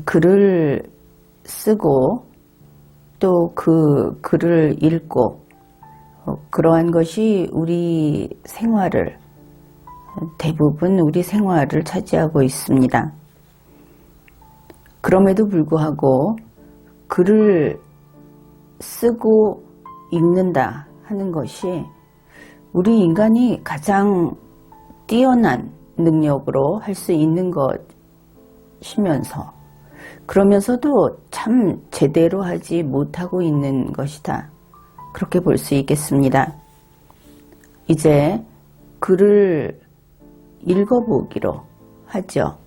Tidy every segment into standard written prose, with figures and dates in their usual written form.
글을 쓰고 또 그 글을 읽고 그러한 것이 우리 생활을 대부분 우리 생활을 차지하고 있습니다. 그럼에도 불구하고 글을 쓰고 읽는다 하는 것이 우리 인간이 가장 뛰어난 능력으로 할 수 있는 것이면서 그러면서도 참 제대로 하지 못하고 있는 것이다. 그렇게 볼 수 있겠습니다. 이제 글을 읽어보기로 하죠.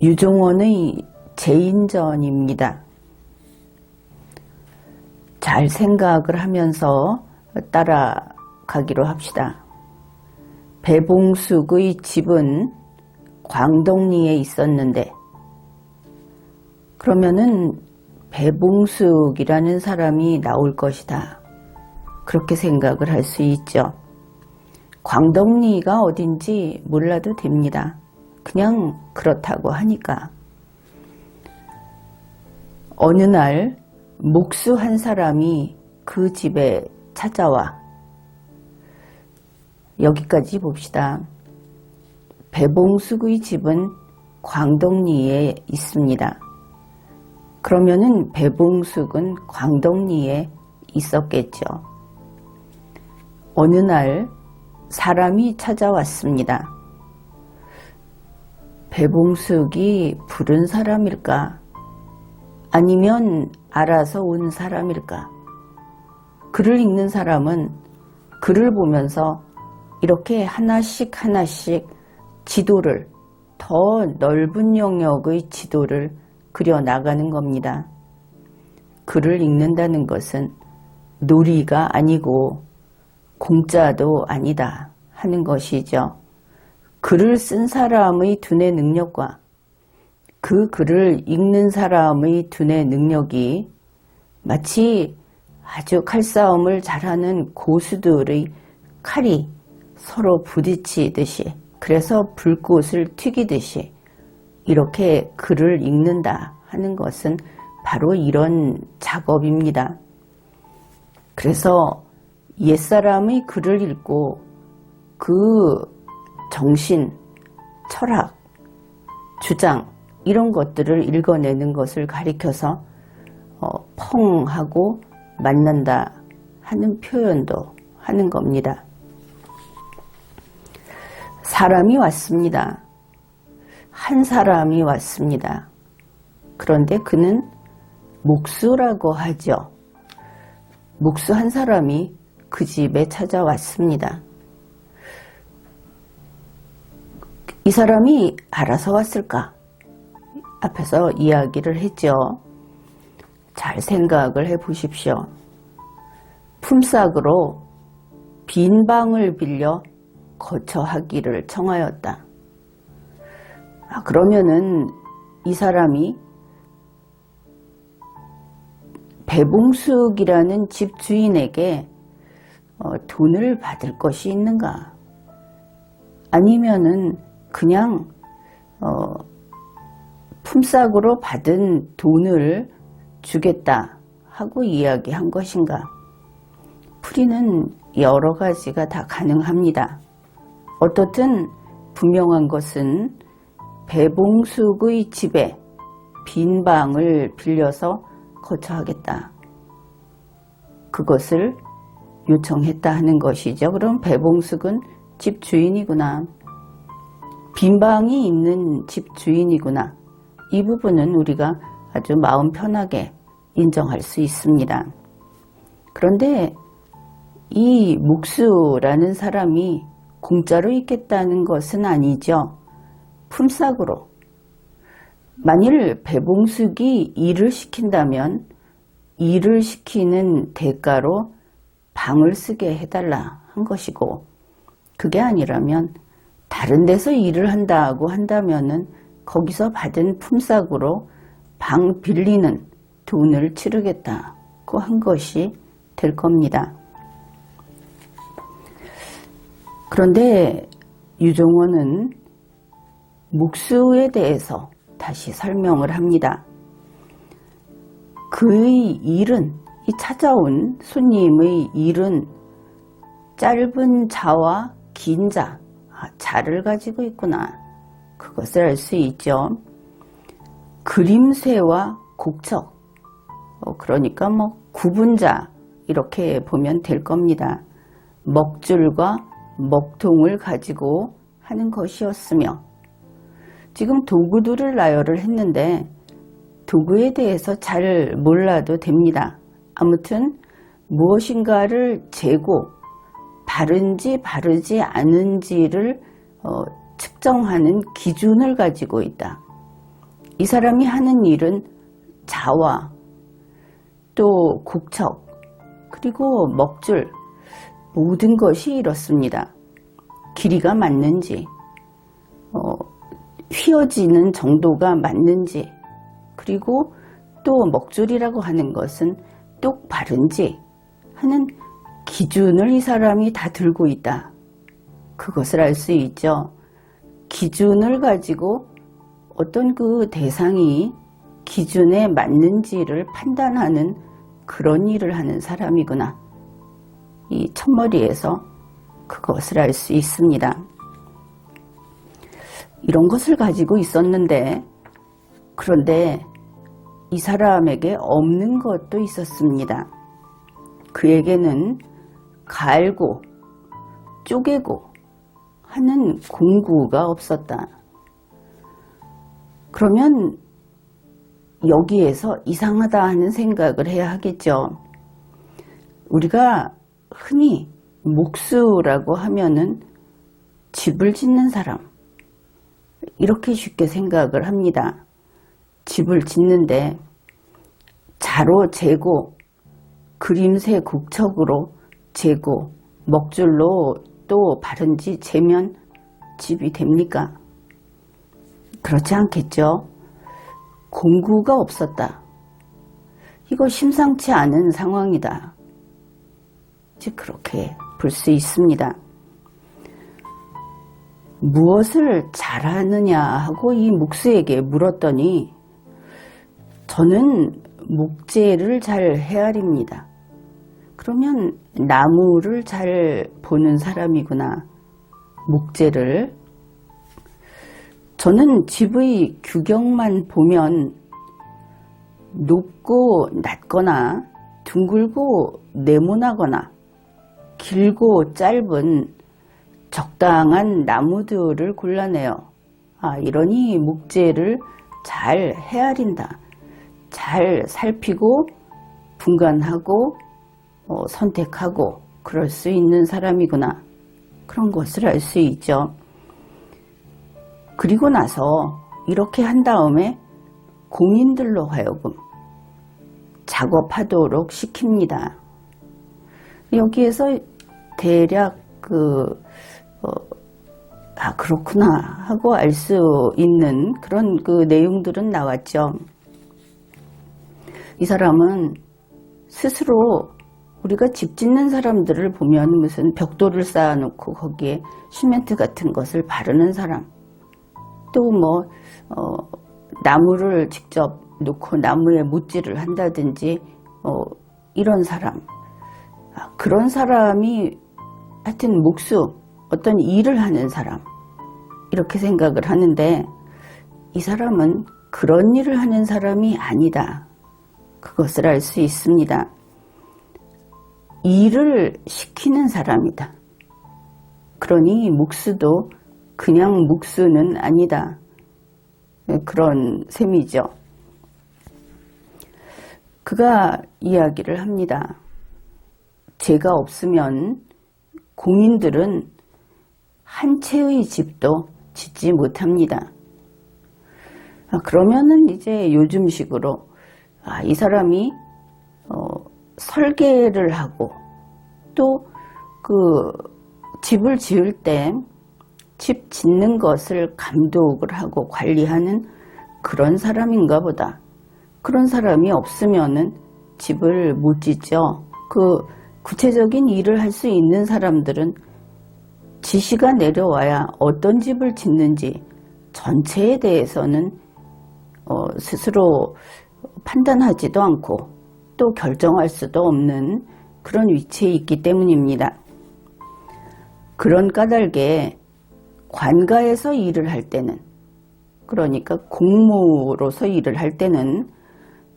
유종원의 제인전입니다. 잘 생각을 하면서 따라가기로 합시다. 배봉숙의 집은 광덕리에 있었는데 그러면은 배봉숙이라는 사람이 나올 것이다. 그렇게 생각을 할 수 있죠. 광덕리가 어딘지 몰라도 됩니다. 그냥 그렇다고 하니까. 어느 날 목수 한 사람이 그 집에 찾아와. 여기까지 봅시다. 배봉숙의 집은 광덕리에 있습니다. 그러면은 배봉숙은 광덕리에 있었겠죠. 어느 날 사람이 찾아왔습니다. 배봉숙이 부른 사람일까? 아니면 알아서 온 사람일까? 글을 읽는 사람은 글을 보면서 이렇게 하나씩 지도를, 더 넓은 영역의 지도를 그려나가는 겁니다. 글을 읽는다는 것은 놀이가 아니고 공짜도 아니다 하는 것이죠. 글을 쓴 사람의 두뇌 능력과 그 글을 읽는 사람의 두뇌 능력이 마치 아주 칼싸움을 잘하는 고수들의 칼이 서로 부딪히듯이, 그래서 불꽃을 튀기듯이 이렇게 글을 읽는다 하는 것은 바로 이런 작업입니다. 그래서 옛사람의 글을 읽고 그 정신, 철학, 주장 이런 것들을 읽어내는 것을 가리켜서 펑 하고 만난다 하는 표현도 하는 겁니다. 사람이 왔습니다. 한 사람이 왔습니다. 그런데 그는 목수라고 하죠. 목수 한 사람이 그 집에 찾아왔습니다. 이 사람이 알아서 왔을까? 앞에서 이야기를 했죠. 잘 생각을 해 보십시오. 품삯으로 빈 방을 빌려 거처하기를 청하였다. 그러면은 이 사람이 배봉숙이라는 집 주인에게 돈을 받을 것이 있는가? 아니면은 그냥 품삯으로 받은 돈을 주겠다 하고 이야기한 것인가? 풀이는 여러 가지가 다 가능합니다. 어떻든 분명한 것은 배봉숙의 집에 빈 방을 빌려서 거처하겠다. 그것을 요청했다 하는 것이죠. 그럼 배봉숙은 집 주인이구나. 빈 방이 있는 집 주인이구나. 이 부분은 우리가 아주 마음 편하게 인정할 수 있습니다. 그런데 이 목수라는 사람이 공짜로 있겠다는 것은 아니죠. 품삯으로. 만일 배봉숙이 일을 시킨다면 일을 시키는 대가로 방을 쓰게 해달라 한 것이고, 그게 아니라면 다른 데서 일을 한다고 한다면은 거기서 받은 품삯으로 방 빌리는 돈을 치르겠다고 한 것이 될 겁니다. 그런데 유종원은 묵수에 대해서 다시 설명을 합니다. 그의 일은, 이 찾아온 손님의 일은 짧은 자와 긴 자, 자를 가지고 있구나. 그것을 알 수 있죠. 그림쇠와 곡척, 그러니까 구분자 이렇게 보면 될 겁니다. 먹줄과 먹통을 가지고 하는 것이었으며, 지금 도구들을 나열을 했는데 도구에 대해서 잘 몰라도 됩니다. 아무튼 무엇인가를 재고 바른지 바르지 않은지를 측정하는 기준을 가지고 있다. 이 사람이 하는 일은 자와 또 곡척 그리고 먹줄 모든 것이 이렇습니다. 길이가 맞는지 휘어지는 정도가 맞는지, 그리고 또 먹줄이라고 하는 것은 똑 바른지 하는 기준을 이 사람이 다 들고 있다. 그것을 알 수 있죠. 기준을 가지고 어떤 그 대상이 기준에 맞는지를 판단하는 그런 일을 하는 사람이구나. 이 첫머리에서 그것을 알 수 있습니다. 이런 것을 가지고 있었는데, 그런데 이 사람에게 없는 것도 있었습니다. 그에게는 갈고 쪼개고 하는 공구가 없었다. 그러면 여기에서 이상하다 하는 생각을 해야 하겠죠. 우리가 흔히 목수라고 하면은 집을 짓는 사람, 이렇게 쉽게 생각을 합니다. 집을 짓는데 자로 재고 그림새 곡척으로 재고 먹줄로 또 바른지 재면 집이 됩니까? 그렇지 않겠죠. 공구가 없었다. 이거 심상치 않은 상황이다. 즉 그렇게 볼 수 있습니다. 무엇을 잘하느냐 하고 이 묵수에게 물었더니 저는 목재를 잘 헤아립니다. 그러면 나무를 잘 보는 사람이구나. 목재를. 저는 집의 규격만 보면 높고 낮거나 둥글고 네모나거나 길고 짧은 적당한 나무들을 골라내요. 이러니 목재를 잘 헤아린다. 잘 살피고 분간하고 선택하고 그럴 수 있는 사람이구나. 그런 것을 알 수 있죠. 그리고 나서 이렇게 한 다음에 공인들로 하여금 작업하도록 시킵니다. 여기에서 대략 그렇구나 하고 알 수 있는 그런 그 내용들은 나왔죠. 이 사람은 스스로 우리가 집 짓는 사람들을 보면 무슨 벽돌을 쌓아놓고 거기에 시멘트 같은 것을 바르는 사람, 또 나무를 직접 놓고 나무에 못질을 한다든지 이런 사람, 그런 사람이 하여튼 목수, 어떤 일을 하는 사람, 이렇게 생각을 하는데 이 사람은 그런 일을 하는 사람이 아니다. 그것을 알 수 있습니다. 일을 시키는 사람이다. 그러니 목수도 그냥 목수는 아니다. 그런 셈이죠. 그가 이야기를 합니다. 제가 없으면 공인들은 한 채의 집도 짓지 못합니다. 그러면은 이제 요즘식으로 이 사람이 설계를 하고 또 그 집을 지을 때 집 짓는 것을 감독을 하고 관리하는 그런 사람인가 보다. 그런 사람이 없으면은 집을 못 짓죠. 그 구체적인 일을 할 수 있는 사람들은 지시가 내려와야 어떤 집을 짓는지 전체에 대해서는 스스로 판단하지도 않고 또 결정할 수도 없는 그런 위치에 있기 때문입니다. 그런 까닭에 관가에서 일을 할 때는, 그러니까 공무로서 일을 할 때는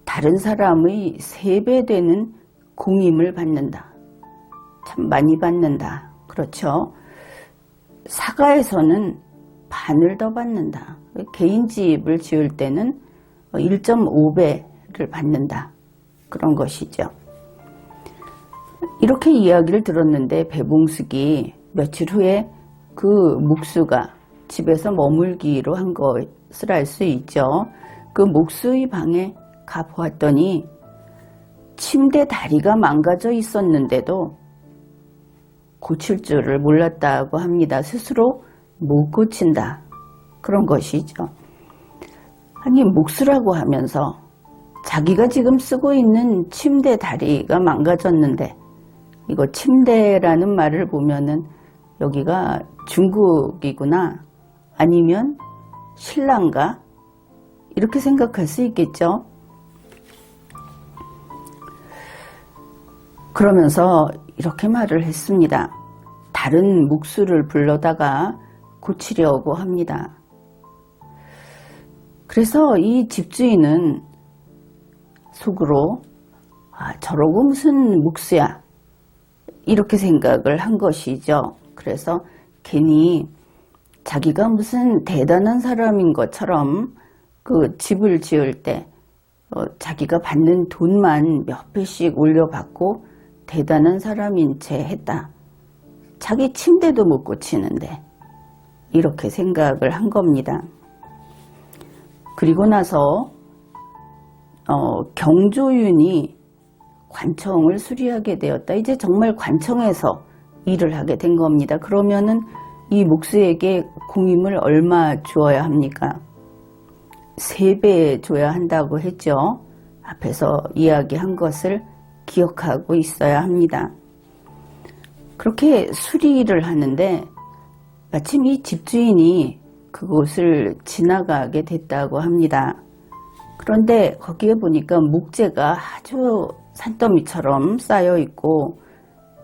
다른 사람의 3배 되는 공임을 받는다. 참 많이 받는다. 그렇죠? 사가에서는 반을 더 받는다. 개인 집을 지을 때는 1.5배를 받는다. 그런 것이죠. 이렇게 이야기를 들었는데 배봉숙이 며칠 후에 그 묵수가 집에서 머물기로 한 것을 알 수 있죠. 그 묵수의 방에 가보았더니 침대 다리가 망가져 있었는데도 고칠 줄을 몰랐다고 합니다. 스스로 못 고친다. 그런 것이죠. 아니, 묵수라고 하면서 자기가 지금 쓰고 있는 침대 다리가 망가졌는데, 이거 침대라는 말을 보면은 여기가 중국이구나, 아니면 신라인가, 이렇게 생각할 수 있겠죠. 그러면서 이렇게 말을 했습니다. 다른 묵수를 불러다가 고치려고 합니다. 그래서 이 집주인은 속으로 저러고 무슨 묵수야, 이렇게 생각을 한 것이죠. 그래서 괜히 자기가 무슨 대단한 사람인 것처럼 그 집을 지을 때 자기가 받는 돈만 몇 배씩 올려받고 대단한 사람인 채 했다. 자기 침대도 못 고치는데, 이렇게 생각을 한 겁니다. 그리고 나서 경조윤이 관청을 수리하게 되었다. 이제 정말 관청에서 일을 하게 된 겁니다. 그러면은 이 묵수에게 공임을 얼마 주어야 합니까? 3배 줘야 한다고 했죠. 앞에서 이야기한 것을 기억하고 있어야 합니다. 그렇게 수리를 하는데 마침 이 집주인이 그곳을 지나가게 됐다고 합니다. 그런데 거기에 보니까 목재가 아주 산더미처럼 쌓여 있고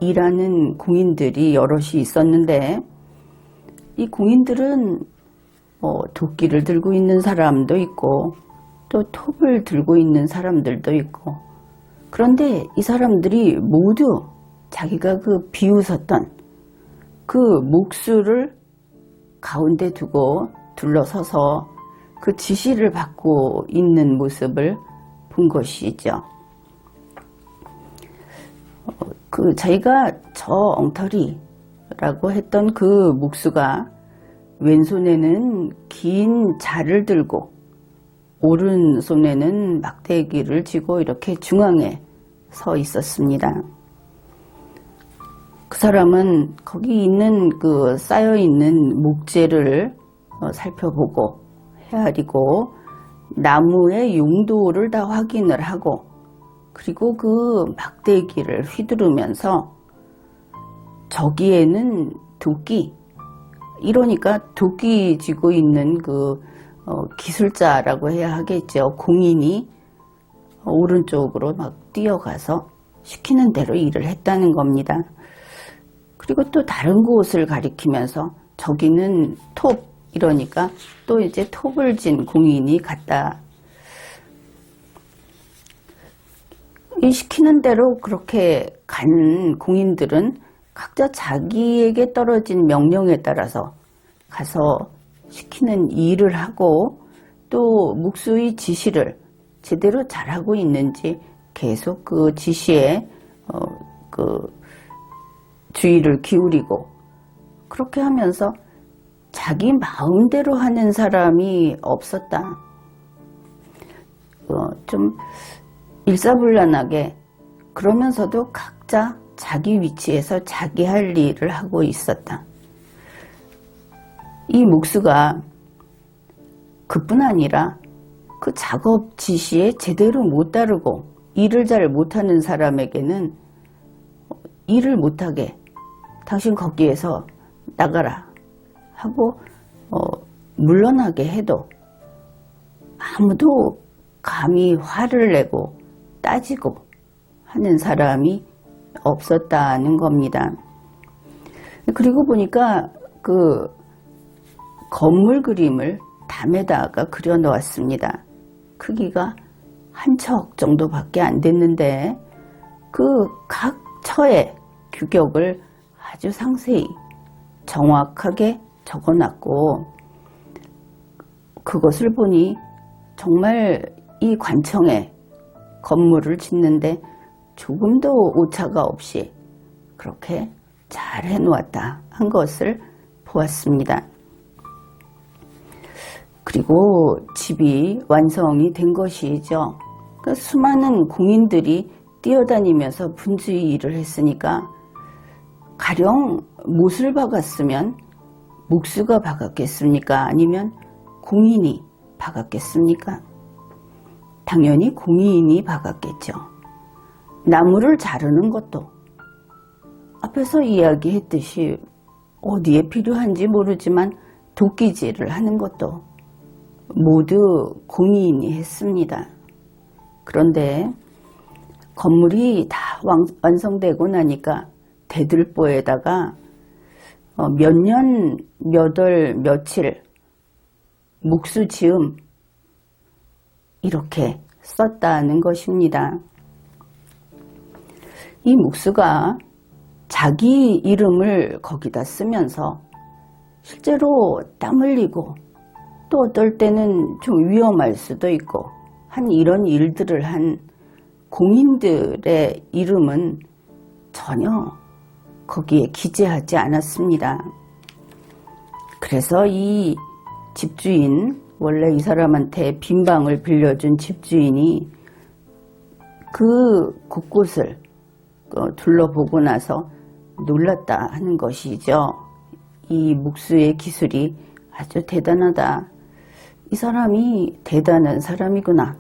일하는 공인들이 여럿이 있었는데, 이 공인들은 도끼를 들고 있는 사람도 있고 또 톱을 들고 있는 사람들도 있고, 그런데 이 사람들이 모두 자기가 그 비웃었던 그 묵수를 가운데 두고 둘러서서 그 지시를 받고 있는 모습을 본 것이죠. 저희가 저 엉터리라고 했던 그 묵수가 왼손에는 긴 자를 들고 오른손에는 막대기를 쥐고 이렇게 중앙에 서 있었습니다. 그 사람은 거기 있는 그 쌓여있는 목재를 살펴보고 헤아리고 나무의 용도를 다 확인을 하고, 그리고 그 막대기를 휘두르면서 저기에는 도끼, 이러니까 도끼 쥐고 있는 그 기술자라고 해야 하겠죠. 공인이 오른쪽으로 막 뛰어가서 시키는 대로 일을 했다는 겁니다. 그리고 또 다른 곳을 가리키면서 저기는 톱, 이러니까 또 이제 톱을 진 공인이 갔다. 이 시키는 대로 그렇게 간 공인들은 각자 자기에게 떨어진 명령에 따라서 가서 시키는 일을 하고, 또 묵수의 지시를 제대로 잘하고 있는지 계속 그 지시에 주의를 기울이고, 그렇게 하면서 자기 마음대로 하는 사람이 없었다. 좀 일사불란하게, 그러면서도 각자 자기 위치에서 자기 할 일을 하고 있었다. 이 묵수가 그뿐 아니라 그 작업 지시에 제대로 못 따르고 일을 잘 못하는 사람에게는 일을 못하게 당신 거기에서 나가라 하고 물러나게 해도 아무도 감히 화를 내고 따지고 하는 사람이 없었다는 겁니다. 그리고 보니까 그 건물 그림을 담에다가 그려 놓았습니다. 크기가 한 척 정도밖에 안 됐는데 그 각 처의 규격을 아주 상세히 정확하게 적어놨고, 그것을 보니 정말 이 관청에 건물을 짓는데 조금도 오차가 없이 그렇게 잘 해놓았다 한 것을 보았습니다. 그리고 집이 완성이 된 것이죠. 그러니까 수많은 공인들이 뛰어다니면서 분주히 일을 했으니까 가령 못을 박았으면 목수가 박았겠습니까? 아니면 공인이 박았겠습니까? 당연히 공인이 박았겠죠. 나무를 자르는 것도 앞에서 이야기했듯이 어디에 필요한지 모르지만 도끼질을 하는 것도 모두 공인이 했습니다. 그런데 건물이 다 완성되고 나니까 대들보에다가 몇 년, 몇 월, 며칠 묵수 지음 이렇게 썼다는 것입니다. 이 묵수가 자기 이름을 거기다 쓰면서 실제로 땀 흘리고 또 어떨 때는 좀 위험할 수도 있고 한 이런 일들을 한 공인들의 이름은 전혀 거기에 기재하지 않았습니다. 그래서 이 집주인, 원래 이 사람한테 빈 방을 빌려준 집주인이 그 곳곳을 둘러보고 나서 놀랐다 하는 것이죠. 이 묵수의 기술이 아주 대단하다. 이 사람이 대단한 사람이구나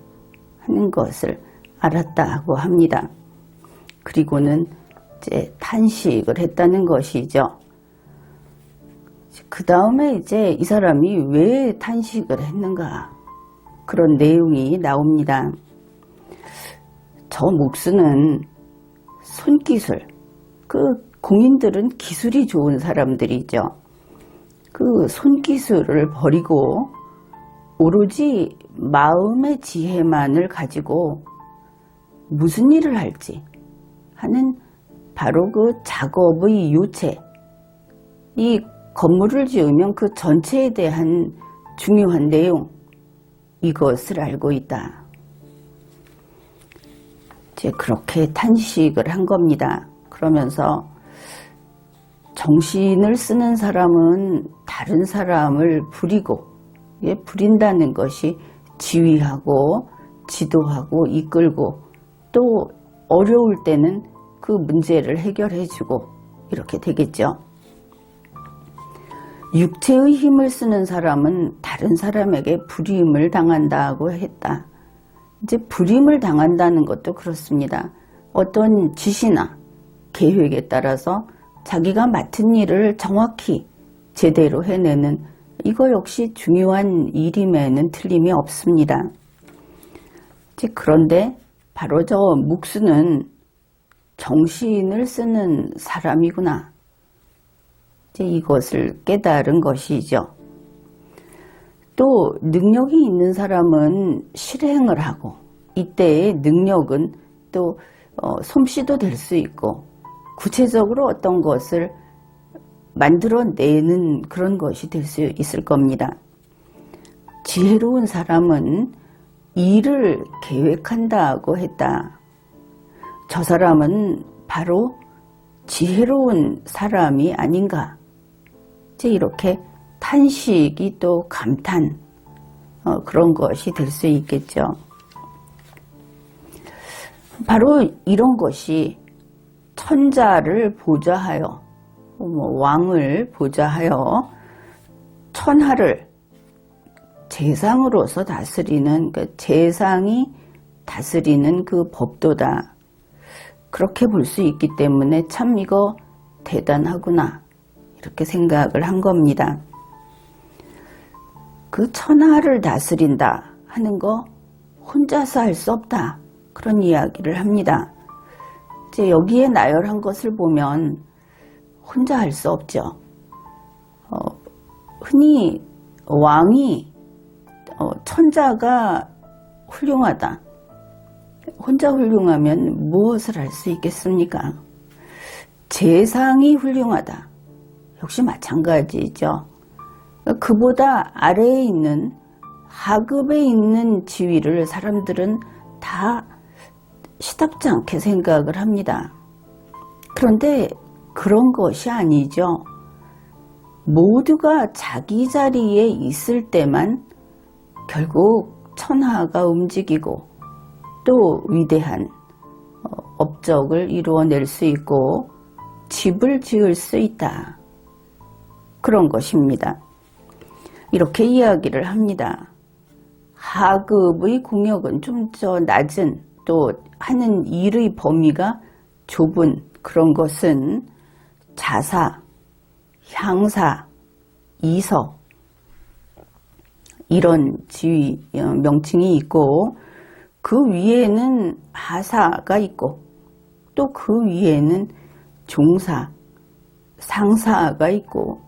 하는 것을 알았다고 합니다. 그리고는 이제 탄식을 했다는 것이죠. 그 다음에 이제 이 사람이 왜 탄식을 했는가, 그런 내용이 나옵니다. 저 묵수는 손기술, 그 공인들은 기술이 좋은 사람들이죠. 그 손기술을 버리고 오로지 마음의 지혜만을 가지고 무슨 일을 할지 하는 바로 그 작업의 요체, 이 건물을 지으면 그 전체에 대한 중요한 내용, 이것을 알고 있다. 이제 그렇게 탄식을 한 겁니다. 그러면서 정신을 쓰는 사람은 다른 사람을 부리고, 부린다는 것이 지휘하고 지도하고 이끌고 또 어려울 때는 그 문제를 해결해주고 이렇게 되겠죠. 육체의 힘을 쓰는 사람은 다른 사람에게 불임을 당한다고 했다. 이제 불임을 당한다는 것도 그렇습니다. 어떤 지시나 계획에 따라서 자기가 맡은 일을 정확히 제대로 해내는, 이거 역시 중요한 일임에는 틀림이 없습니다. 이제 그런데 바로 저 묵수는 정신을 쓰는 사람이구나, 이제 이것을 깨달은 것이죠. 또 능력이 있는 사람은 실행을 하고, 이때의 능력은 또 솜씨도 될 수 있고 구체적으로 어떤 것을 만들어내는 그런 것이 될 수 있을 겁니다. 지혜로운 사람은 일을 계획한다고 했다. 저 사람은 바로 지혜로운 사람이 아닌가. 이제 이렇게 탄식이 또 감탄, 그런 것이 될 수 있겠죠. 바로 이런 것이 천자를 보좌하여, 왕을 보좌하여 천하를 재상으로서 다스리는, 그 재상이 다스리는 그 법도다. 그렇게 볼 수 있기 때문에 참 이거 대단하구나, 이렇게 생각을 한 겁니다. 그 천하를 다스린다 하는 거 혼자서 할 수 없다. 그런 이야기를 합니다. 이제 여기에 나열한 것을 보면 혼자 할 수 없죠. 흔히 왕이 천자가 훌륭하다. 혼자 훌륭하면 무엇을 할 수 있겠습니까? 재상이 훌륭하다. 역시 마찬가지죠. 그보다 아래에 있는 하급에 있는 지위를 사람들은 다 시답지 않게 생각을 합니다. 그런데 그런 것이 아니죠. 모두가 자기 자리에 있을 때만 결국 천하가 움직이고 또 위대한 업적을 이루어낼 수 있고 집을 지을 수 있다. 그런 것입니다. 이렇게 이야기를 합니다. 하급의 공역은 좀 더 낮은 또 하는 일의 범위가 좁은 그런 것은 자사, 향사, 이서 이런 지위 명칭이 있고 그 위에는 하사가 있고 또 그 위에는 종사, 상사가 있고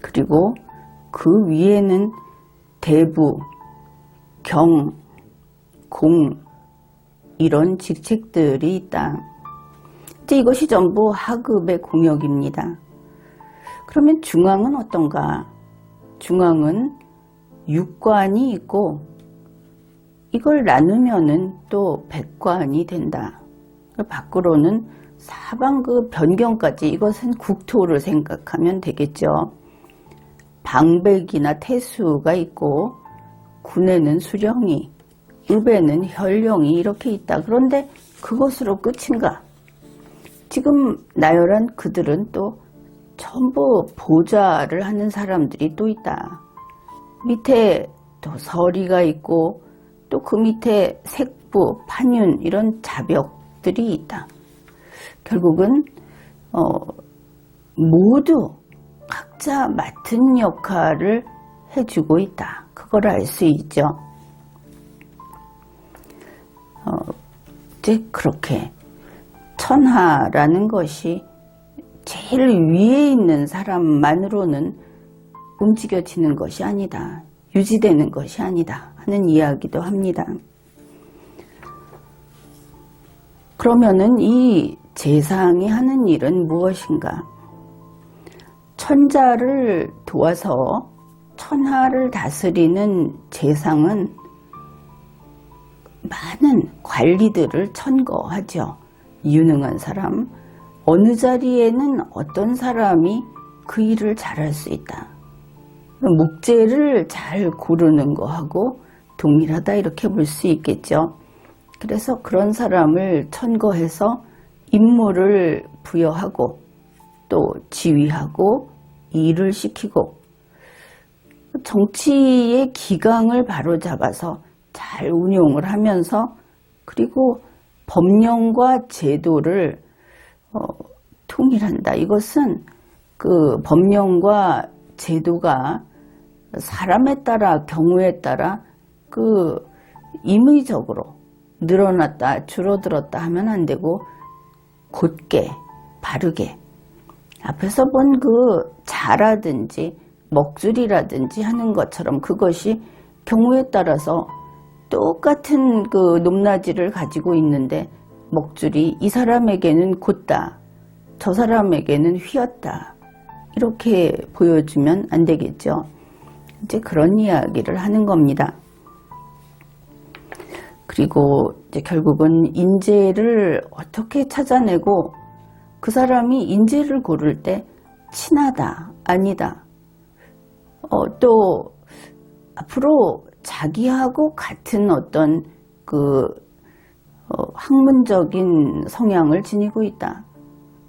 그리고 그 위에는 대부, 경, 공 이런 직책들이 있다. 이제 이것이 전부 하급의 공역입니다. 그러면 중앙은 어떤가? 중앙은 육관이 있고 이걸 나누면은 또 백관이 된다. 밖으로는 사방 그 변경까지 이것은 국토를 생각하면 되겠죠. 방백이나 태수가 있고 군에는 수령이, 읍에는 혈령이 이렇게 있다. 그런데 그것으로 끝인가? 지금 나열한 그들은 또 전부 보좌를 하는 사람들이 또 있다. 밑에 또 서리가 있고 또 그 밑에 색부, 판윤 이런 자벽들이 있다. 결국은 모두 각자 맡은 역할을 해주고 있다. 그걸 알 수 있죠. 이제 그렇게 천하라는 것이 제일 위에 있는 사람만으로는 움직여지는 것이 아니다. 유지되는 것이 아니다. 하는 이야기도 합니다. 그러면은 이 재상이 하는 일은 무엇인가? 천자를 도와서 천하를 다스리는 재상은 많은 관리들을 천거하죠. 유능한 사람, 어느 자리에는 어떤 사람이 그 일을 잘할 수 있다. 묵제를 잘 고르는 거하고 동일하다 이렇게 볼 수 있겠죠. 그래서 그런 사람을 천거해서 임무를 부여하고 또 지휘하고 일을 시키고 정치의 기강을 바로잡아서 잘 운용을 하면서 그리고 법령과 제도를 통일한다. 이것은 그 법령과 제도가 사람에 따라 경우에 따라 그 임의적으로 늘어났다 줄어들었다 하면 안 되고 곧게 바르게 앞에서 본 그 자라든지 먹줄이라든지 하는 것처럼 그것이 경우에 따라서 똑같은 그 높낮이를 가지고 있는데 먹줄이 이 사람에게는 곧다 저 사람에게는 휘었다 이렇게 보여주면 안 되겠죠. 이제 그런 이야기를 하는 겁니다. 그리고 이제 결국은 인재를 어떻게 찾아내고 그 사람이 인재를 고를 때 친하다, 아니다. 또 앞으로 자기하고 같은 어떤 그 학문적인 성향을 지니고 있다.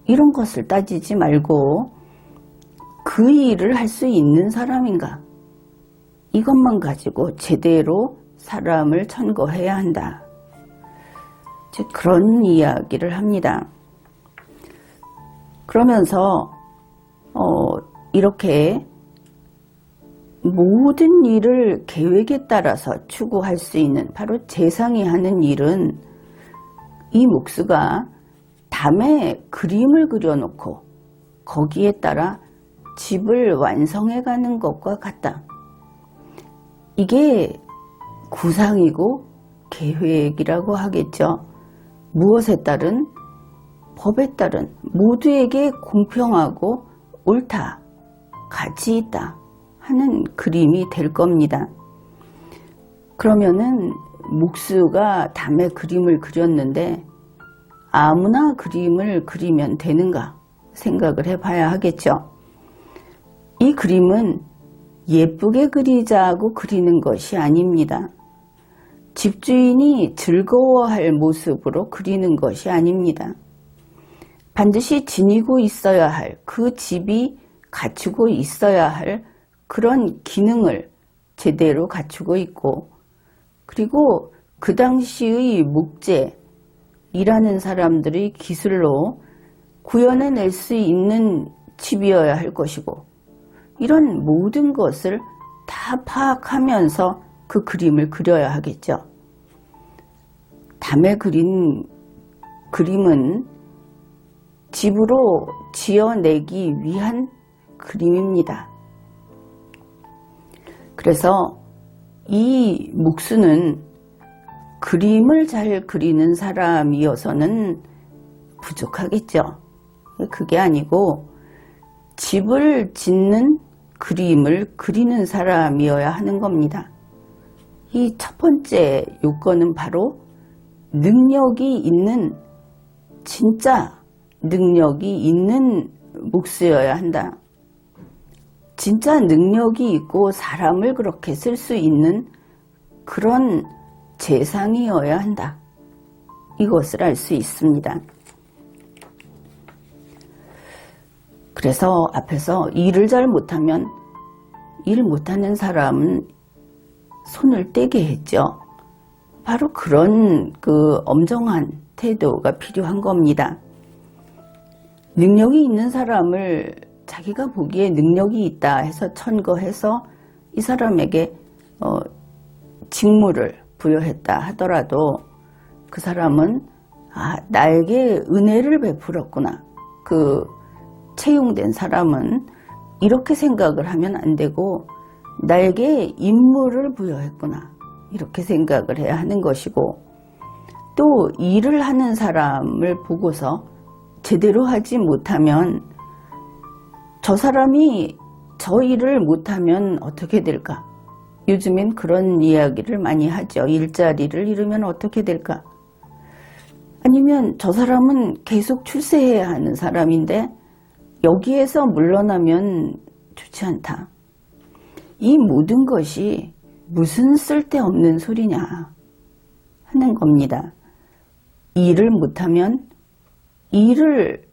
이런 것을 따지지 말고 그 일을 할 수 있는 사람인가? 이것만 가지고 제대로 사람을 천거해야 한다. 즉 그런 이야기를 합니다. 그러면서 이렇게 모든 일을 계획에 따라서 추구할 수 있는 바로 재상이 하는 일은 이 목수가 담에 그림을 그려놓고 거기에 따라 집을 완성해가는 것과 같다. 이게 구상이고 계획이라고 하겠죠. 무엇에 따른? 법에 따른 모두에게 공평하고 옳다, 가치 있다 하는 그림이 될 겁니다. 그러면은 목수가 담에 그림을 그렸는데 아무나 그림을 그리면 되는가 생각을 해봐야 하겠죠. 이 그림은 예쁘게 그리자고 그리는 것이 아닙니다. 집주인이 즐거워할 모습으로 그리는 것이 아닙니다. 반드시 지니고 있어야 할, 그 집이 갖추고 있어야 할 그런 기능을 제대로 갖추고 있고, 그리고 그 당시의 목재, 일하는 사람들의 기술로 구현해낼 수 있는 집이어야 할 것이고, 이런 모든 것을 다 파악하면서 그 그림을 그려야 하겠죠. 담에 그린 그림은 집으로 지어내기 위한 그림입니다. 그래서 이 목수는 그림을 잘 그리는 사람이어서는 부족하겠죠. 그게 아니고 집을 짓는 그림을 그리는 사람이어야 하는 겁니다. 이 첫 번째 요건은 바로 능력이 있는, 진짜 능력이 있는 목수여야 한다. 진짜 능력이 있고 사람을 그렇게 쓸 수 있는 그런 재상이어야 한다. 이것을 알 수 있습니다. 그래서 앞에서 일을 잘 못하면 일 못하는 사람은 손을 떼게 했죠. 바로 그런 그 엄정한 태도가 필요한 겁니다. 능력이 있는 사람을 자기가 보기에 능력이 있다 해서 천거해서 이 사람에게 직무를 부여했다 하더라도 그 사람은 나에게 은혜를 베풀었구나. 그 채용된 사람은 이렇게 생각을 하면 안 되고 나에게 임무를 부여했구나. 이렇게 생각을 해야 하는 것이고, 또 일을 하는 사람을 보고서 제대로 하지 못하면 저 사람이 저 일을 못하면 어떻게 될까? 요즘엔 그런 이야기를 많이 하죠. 일자리를 잃으면 어떻게 될까? 아니면 저 사람은 계속 출세해야 하는 사람인데 여기에서 물러나면 좋지 않다. 이 모든 것이 무슨 쓸데없는 소리냐 하는 겁니다. 일을 못하면 일을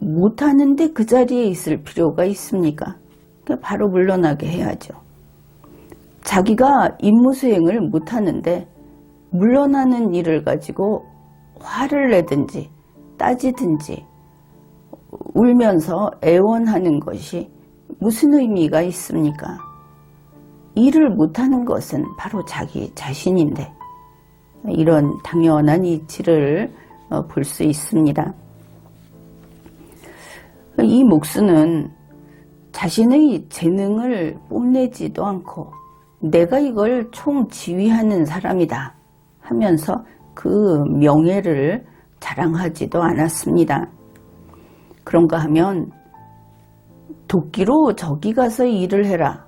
못하는데 그 자리에 있을 필요가 있습니까? 그러니까 바로 물러나게 해야죠. 자기가 임무 수행을 못하는데 물러나는 일을 가지고 화를 내든지 따지든지 울면서 애원하는 것이 무슨 의미가 있습니까? 일을 못하는 것은 바로 자기 자신인데, 이런 당연한 이치를 볼 수 있습니다. 이 목수는 자신의 재능을 뽐내지도 않고 내가 이걸 총지휘하는 사람이다 하면서 그 명예를 자랑하지도 않았습니다. 그런가 하면 도끼로 저기 가서 일을 해라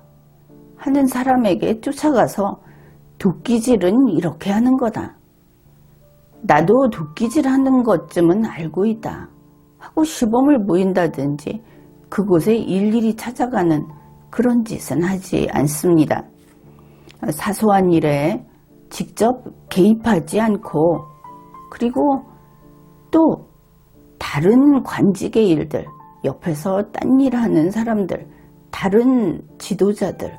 하는 사람에게 쫓아가서 도끼질은 이렇게 하는 거다. 나도 도끼질 하는 것쯤은 알고 있다 하고 시범을 보인다든지 그곳에 일일이 찾아가는 그런 짓은 하지 않습니다. 사소한 일에 직접 개입하지 않고, 그리고 또 다른 관직의 일들, 옆에서 딴 일하는 사람들, 다른 지도자들,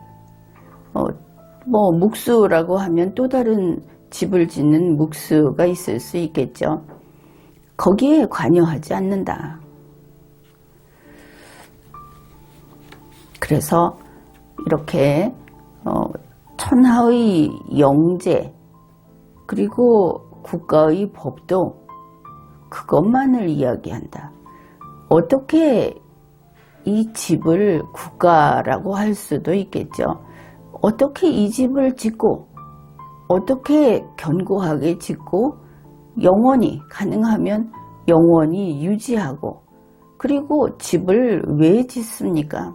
목수라고 하면 또 다른 집을 짓는 목수가 있을 수 있겠죠. 거기에 관여하지 않는다. 그래서 이렇게 천하의 영제 그리고 국가의 법도 그것만을 이야기한다. 어떻게 이 집을 국가라고 할 수도 있겠죠. 어떻게 이 집을 짓고 어떻게 견고하게 짓고 영원히 가능하면 영원히 유지하고 그리고 집을 왜 짓습니까?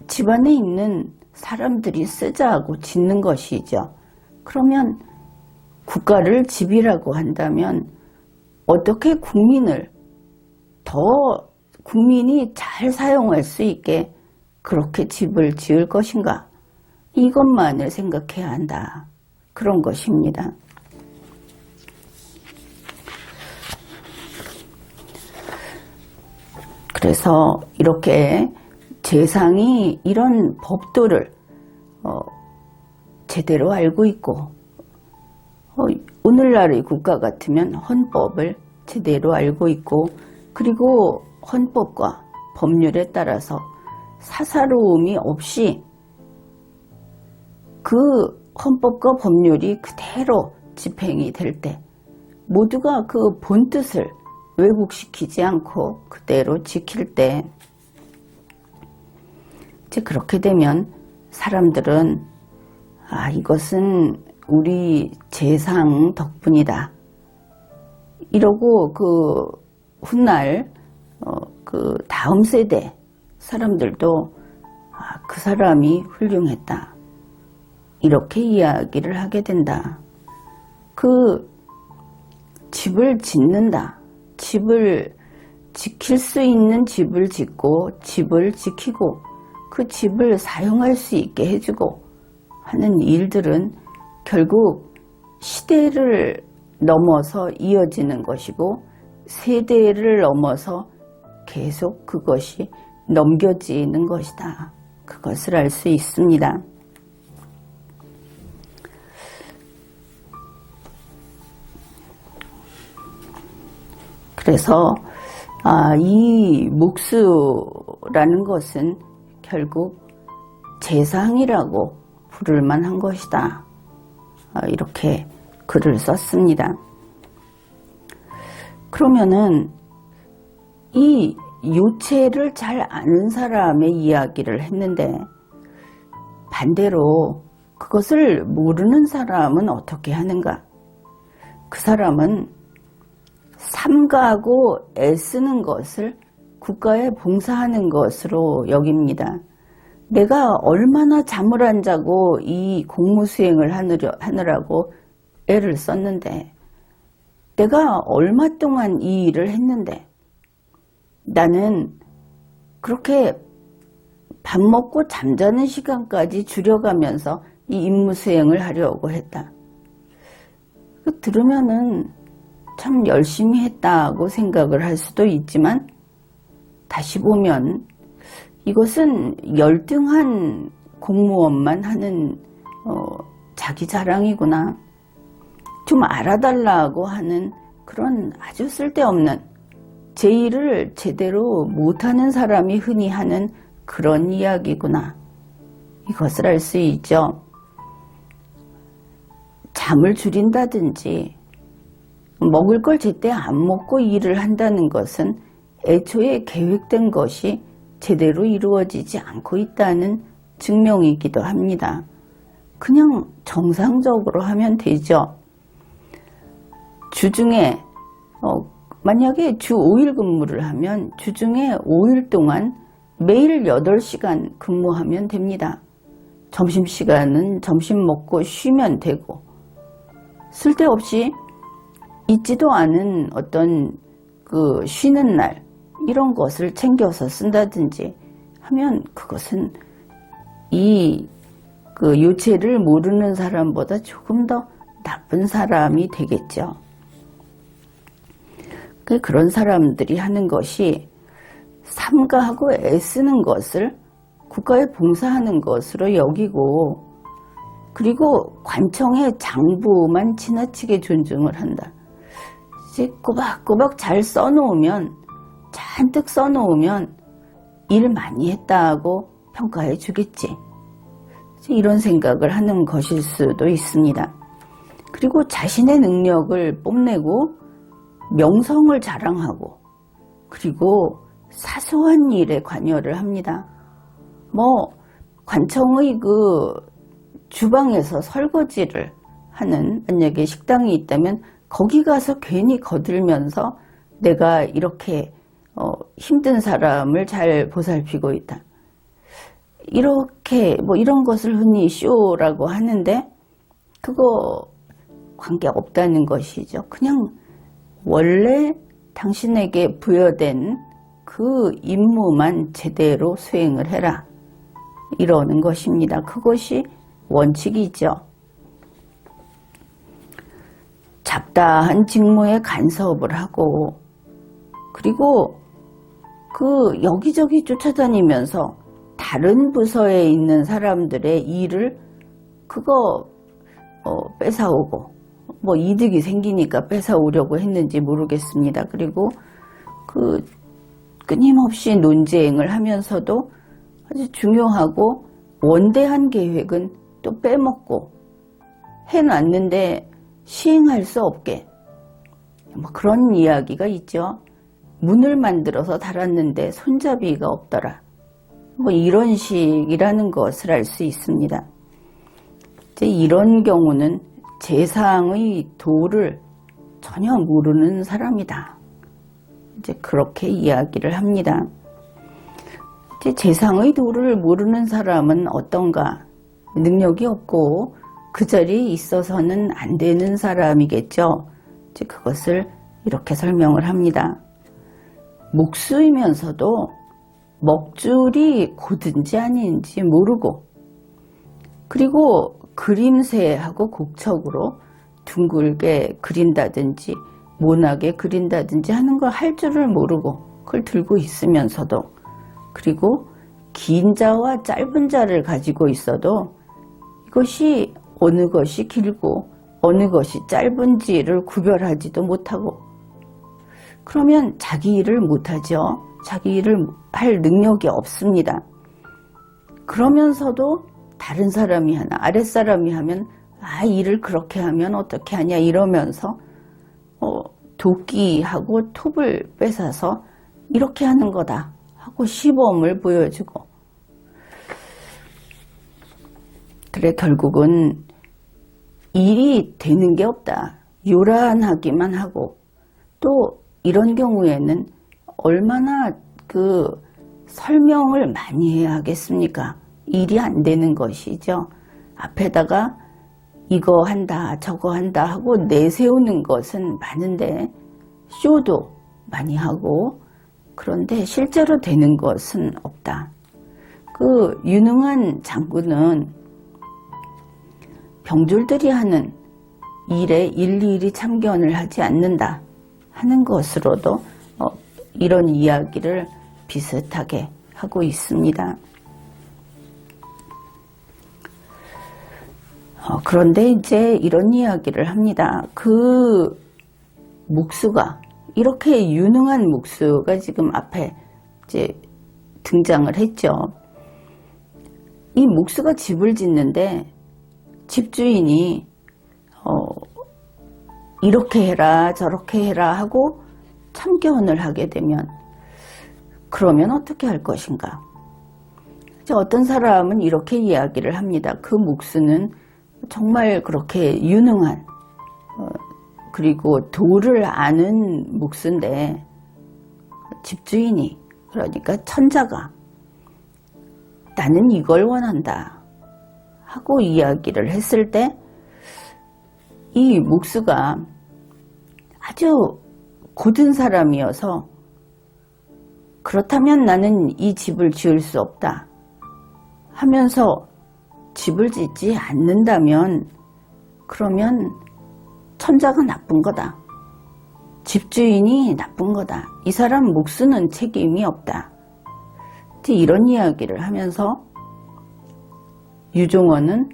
집안에 있는 사람들이 쓰자고 짓는 것이죠. 그러면 국가를 집이라고 한다면 어떻게 국민이 잘 사용할 수 있게 그렇게 집을 지을 것인가? 이것만을 생각해야 한다. 그런 것입니다. 그래서 이렇게 재상이 이런 법도를 제대로 알고 있고 오늘날의 국가 같으면 헌법을 제대로 알고 있고 그리고 헌법과 법률에 따라서 사사로움이 없이 그 헌법과 법률이 그대로 집행이 될 때 모두가 그 본뜻을 왜곡시키지 않고 그대로 지킬 때 이제 그렇게 되면 사람들은 이것은 우리 재상 덕분이다 이러고 그 훗날 그 다음 세대 사람들도 그 사람이 훌륭했다 이렇게 이야기를 하게 된다. 그 집을 짓는다. 집을 지킬 수 있는 집을 짓고 집을 지키고 그 집을 사용할 수 있게 해주고 하는 일들은 결국 시대를 넘어서 이어지는 것이고 세대를 넘어서 계속 그것이 넘겨지는 것이다. 그것을 알 수 있습니다. 그래서 이 묵수라는 것은 결국 재상이라고 부를 만한 것이다. 이렇게 글을 썼습니다. 그러면은 이 요체를 잘 아는 사람의 이야기를 했는데 반대로 그것을 모르는 사람은 어떻게 하는가? 그 사람은 삼가하고 애쓰는 것을 국가에 봉사하는 것으로 여깁니다. 내가 얼마나 잠을 안 자고 이 공무 수행을 하느라고 애를 썼는데 내가 얼마 동안 이 일을 했는데 나는 그렇게 밥 먹고 잠자는 시간까지 줄여가면서 이 임무 수행을 하려고 했다. 들으면은 참 열심히 했다고 생각을 할 수도 있지만 다시 보면 이것은 열등한 공무원만 하는 자기 자랑이구나. 좀 알아달라고 하는 그런 아주 쓸데없는 제 일을 제대로 못하는 사람이 흔히 하는 그런 이야기구나. 이것을 알 수 있죠. 잠을 줄인다든지 먹을 걸 제때 안 먹고 일을 한다는 것은 애초에 계획된 것이 제대로 이루어지지 않고 있다는 증명이기도 합니다. 그냥 정상적으로 하면 되죠. 주중에 만약에 주 5일 근무를 하면 주중에 5일 동안 매일 8시간 근무하면 됩니다. 점심시간은 점심 먹고 쉬면 되고 쓸데없이 있지도 않은 어떤 그 쉬는 날 이런 것을 챙겨서 쓴다든지 하면 그것은 이 그 요체를 모르는 사람보다 조금 더 나쁜 사람이 되겠죠. 그런 사람들이 하는 것이 삼가하고 애쓰는 것을 국가에 봉사하는 것으로 여기고 그리고 관청의 장부만 지나치게 존중을 한다. 이제 꼬박꼬박 잘 써놓으면 잔뜩 써놓으면 일 많이 했다고 평가해 주겠지. 이런 생각을 하는 것일 수도 있습니다. 그리고 자신의 능력을 뽐내고 명성을 자랑하고 그리고 사소한 일에 관여를 합니다. 관청의 그 주방에서 설거지를 하는 만약에 식당이 있다면 거기 가서 괜히 거들면서 내가 이렇게 힘든 사람을 잘 보살피고 있다. 이렇게 이런 것을 흔히 쇼라고 하는데 그거 관계없다는 것이죠. 그냥 원래 당신에게 부여된 그 임무만 제대로 수행을 해라. 이러는 것입니다. 그것이 원칙이죠. 잡다한 직무에 간섭을 하고 그리고 그 여기저기 쫓아다니면서 다른 부서에 있는 사람들의 일을 그거 뺏어오고 이득이 생기니까 뺏어오려고 했는지 모르겠습니다. 그리고 그 끊임없이 논쟁을 하면서도 아주 중요하고 원대한 계획은 또 빼먹고 해놨는데 시행할 수 없게 그런 이야기가 있죠. 문을 만들어서 달았는데 손잡이가 없더라. 이런 식이라는 것을 알 수 있습니다. 이제 이런 경우는 재상의 도를 전혀 모르는 사람이다. 이제 그렇게 이야기를 합니다. 이제 재상의 도를 모르는 사람은 어떤가? 능력이 없고 그 자리에 있어서는 안 되는 사람이겠죠. 이제 그것을 이렇게 설명을 합니다. 목수이면서도 먹줄이 곧은지 아닌지 모르고 그리고 그림새하고 곡척으로 둥글게 그린다든지 모나게 그린다든지 하는 걸 할 줄을 모르고 그걸 들고 있으면서도 그리고 긴 자와 짧은 자를 가지고 있어도 이것이 어느 것이 길고 어느 것이 짧은지를 구별하지도 못하고 그러면 자기 일을 못하죠. 자기 일을 할 능력이 없습니다. 그러면서도 다른 사람이 하나 아랫사람이 하면 일을 그렇게 하면 어떻게 하냐 이러면서 도끼하고 톱을 뺏어서 이렇게 하는 거다 하고 시범을 보여주고 그래 결국은 일이 되는 게 없다. 요란하기만 하고 또 이런 경우에는 얼마나 그 설명을 많이 해야 하겠습니까? 일이 안 되는 것이죠. 앞에다가 이거 한다 저거 한다 하고 내세우는 것은 많은데 쇼도 많이 하고 그런데 실제로 되는 것은 없다. 그 유능한 장군은 병졸들이 하는 일에 일일이 참견을 하지 않는다 하는 것으로도 이런 이야기를 비슷하게 하고 있습니다. 그런데 이제 이런 이야기를 합니다. 그 목수가 이렇게 유능한 목수가 지금 앞에 이제 등장을 했죠. 이 목수가 집을 짓는데 집주인이 이렇게 해라 저렇게 해라 하고 참견을 하게 되면 그러면 어떻게 할 것인가? 어떤 사람은 이렇게 이야기를 합니다. 그 목수는 정말 그렇게 유능한 그리고 도를 아는 목수인데 집주인이 그러니까 천자가 나는 이걸 원한다 하고 이야기를 했을 때 이 목수가 아주 고든 사람이어서 그렇다면 나는 이 집을 지을 수 없다 하면서 집을 짓지 않는다면 그러면 천자가 나쁜 거다. 집주인이 나쁜 거다. 이 사람 목수는 책임이 없다. 이런 이야기를 하면서 유종원은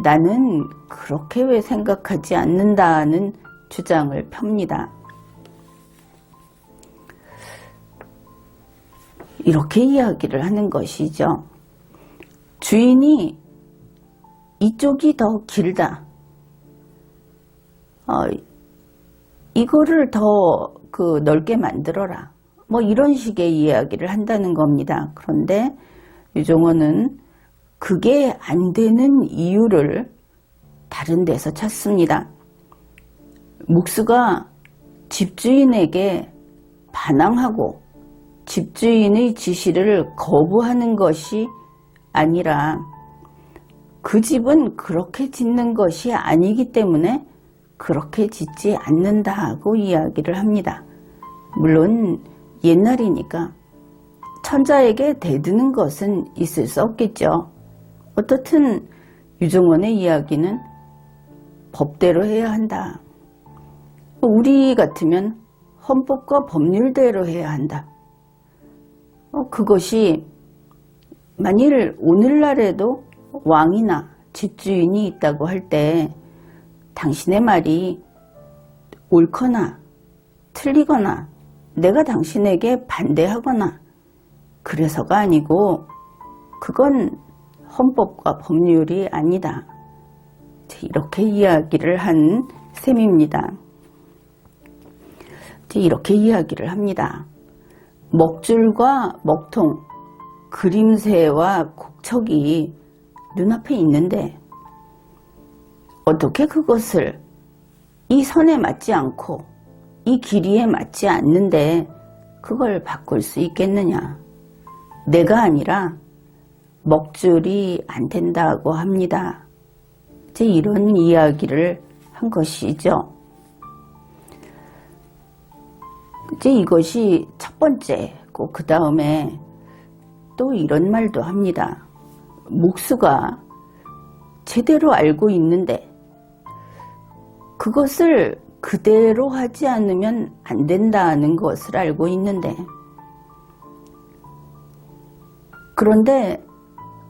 나는 그렇게 왜 생각하지 않는다는 주장을 펴니다. 이렇게 이야기를 하는 것이죠. 주인이 이쪽이 더 길다. 이거를 더 넓게 만들어라. 뭐 이런 식의 이야기를 한다는 겁니다. 그런데 유종헌은 그게 안 되는 이유를 다른 데서 찾습니다. 묵수가 집주인에게 반항하고 집주인의 지시를 거부하는 것이 아니라 그 집은 그렇게 짓는 것이 아니기 때문에 그렇게 짓지 않는다고 이야기를 합니다. 물론 옛날이니까 천자에게 대드는 것은 있을 수 없겠죠. 어떻든 유종헌의 이야기는 법대로 해야 한다. 우리 같으면 헌법과 법률대로 해야 한다. 그것이 만일 오늘날에도 왕이나 집주인이 있다고 할 때 당신의 말이 옳거나 틀리거나 내가 당신에게 반대하거나 그래서가 아니고 그건 헌법과 법률이 아니다. 이렇게 이야기를 한 셈입니다. 이렇게 이야기를 합니다. 먹줄과 먹통, 그림새와 곡척이 눈앞에 있는데 어떻게 그것을 이 선에 맞지 않고 이 길이에 맞지 않는데 그걸 바꿀 수 있겠느냐. 내가 아니라 먹줄이 안 된다고 합니다. 이제 이런 이야기를 한 것이죠. 이제 이것이 첫 번째고 그 다음에 또 이런 말도 합니다. 묵수가 제대로 알고 있는데 그것을 그대로 하지 않으면 안 된다는 것을 알고 있는데 그런데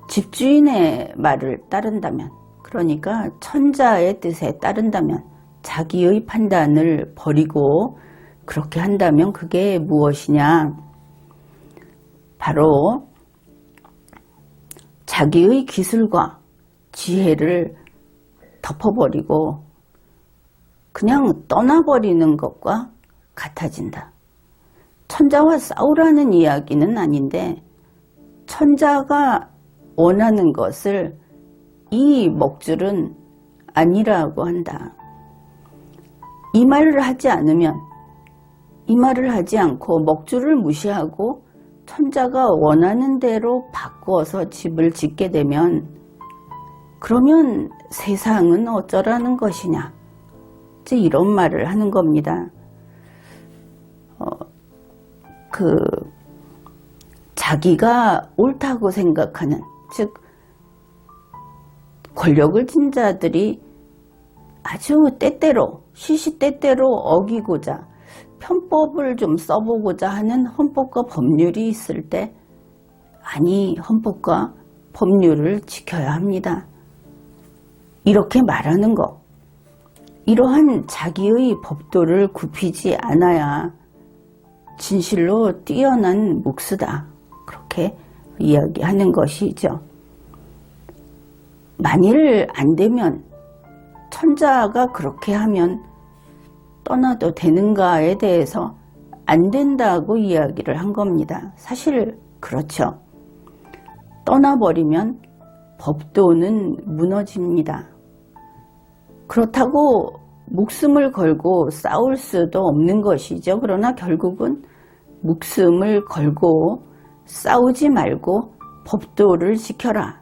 집주인의 말을 따른다면 그러니까 천자의 뜻에 따른다면 자기의 판단을 버리고 그렇게 한다면 그게 무엇이냐? 바로 자기의 기술과 지혜를 덮어버리고 그냥 떠나버리는 것과 같아진다. 천자와 싸우라는 이야기는 아닌데 천자가 원하는 것을 이 먹줄은 아니라고 한다. 이 말을 하지 않으면 이 말을 하지 않고 먹줄을 무시하고 천자가 원하는 대로 바꿔서 집을 짓게 되면 그러면 세상은 어쩌라는 것이냐. 이제 이런 말을 하는 겁니다. 자기가 옳다고 생각하는 즉 권력을 쥔 자들이 아주 때때로 시시때때로 어기고자 편법을 좀 써보고자 하는 헌법과 법률이 있을 때 아니 헌법과 법률을 지켜야 합니다. 이렇게 말하는 것 이러한 자기의 법도를 굽히지 않아야 진실로 뛰어난 묵수다. 그렇게 이야기하는 것이죠. 만일 안 되면 천자가 그렇게 하면 떠나도 되는가에 대해서 안 된다고 이야기를 한 겁니다. 사실 그렇죠. 떠나버리면 법도는 무너집니다. 그렇다고 목숨을 걸고 싸울 수도 없는 것이죠. 그러나 결국은 목숨을 걸고 싸우지 말고 법도를 지켜라.